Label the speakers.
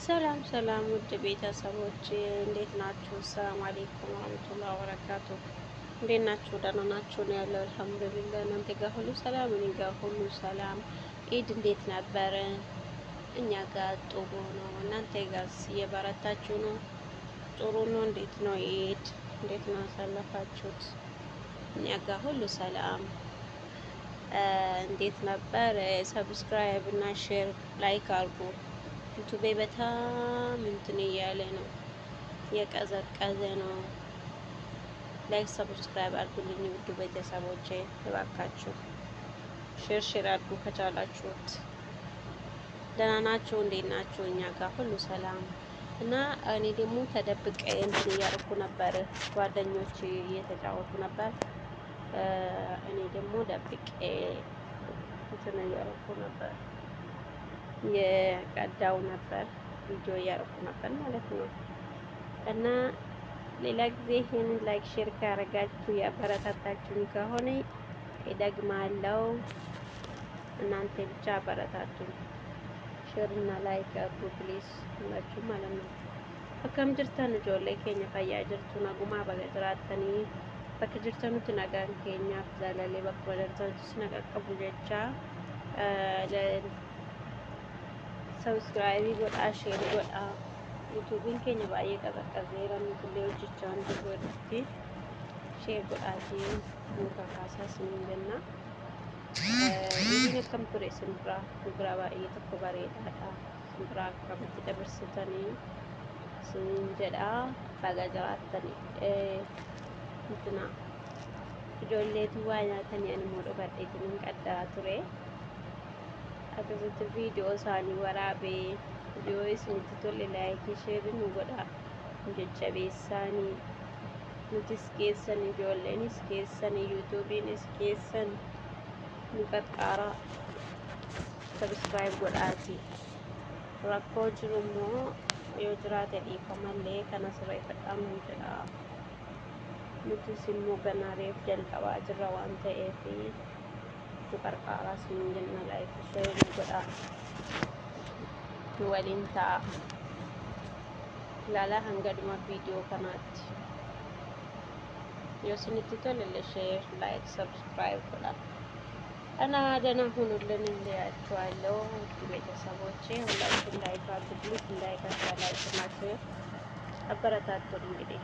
Speaker 1: ሰላም ሰላም ውድ ቤተሰቦች እንዴት ናችሁ? ሰላም አለይኩም ወራህመቱላሂ ወበረካቱ። እንዴት ናችሁ? ደህና ናችሁ? ነው ያለው አልሐምዱሊላህ። እናንተ ጋር ሁሉ ሰላም? እኔ ጋር ሁሉ ሰላም። ኢድ እንዴት ነበረ? እኛ ጋር ጥሩ ነው። እናንተ ጋርስ እየበረታችሁ ነው? ጥሩ ነው? እንዴት ነው ኢድ? እንዴት ነው ያሳለፋችሁት? እኛ ጋር ሁሉ ሰላም። እንዴት ነበር? ሰብስክራይብ እና ሼር ላይክ አድርጉ። ዩቱቤ በጣም እንትን እያለ ነው፣ የቀዘቀዘ ነው። ላይክ ሰብስክራይብ አድርጉልኝ ውድ ቤተሰቦቼ እባካችሁ፣ ሼር አድርጉ ከቻላችሁት። ደህና ናችሁ? እንዴት ናችሁ? እኛ ጋር ሁሉ ሰላም እና እኔ ደግሞ ተደብቄ እንትን እያደረኩ ነበር፣ ጓደኞች እየተጫወቱ ነበር። እኔ ደግሞ ደብቄ እንትን እያደረኩ ነበር፣ የቀዳው ነበር፣ ቪዲዮ እያደረኩ ነበር ማለት ነው። እና ሌላ ጊዜ ይሄንን ላይክ ሼር ካረጋችሁ ያበረታታችሁኝ ከሆነ እደግማለሁ። እናንተ ብቻ አበረታቱኝ። ሼር እና ላይክ አድርጉ ፕሊዝ ሁላችሁ ማለት ነው። akkam jirtan ijoollee keenya fayyaa jirtu naguma baga jiraatanii bakka jirtanutti nagaan keenyaaf jaalallee bakka jirtanutti naqaqqabu jecha ሰብስክራይብ ጎዳ ሼር ጎዳ ዩቲዩብን keenya baay'ee qaqqabeera nutillee hojjechaa waan jirrutti ሼር godhaati muka kaasaa siniin jenna. Isin akkam ture simbira baay'ee tokko bareedaadha. Simbira akkamitti dabarsitanii siniin jedha baga jiraattanii intina ijoolleetu waa nyaatanii ani immoo dhugaatiin qaddaa ture. akkasitti viidiyoo isaanii waraabee viidiyoo isinitti tole laayikii sheerii nu godha jajjabeessaanii nutis keessan ijoolleenis keessan yuutuubiinis keessan nu qaqqaara sabskraayib godhaati. rakkoo jiru immoo yoo jiraate dhiifamallee kana sirreeffadhaan nu jedha. nutis immoo ganaareef jalqabaa jirra waan ta'eef nu qarqaaraa siniin jenna. laayikii sheerii nu godha nu waliin ta'a. ilaalaa hanga dhuma viidiyoo kanaatti. yoo isinitti tole ሼር ላይክ ሰብስክራይብ godha እና ደህና ሁኑልን እንላችኋለሁ ቤተሰቦቼ። ሁላችሁም ላይክ አድርጉ፣ ላይክ አበረታቱን እንግዲህ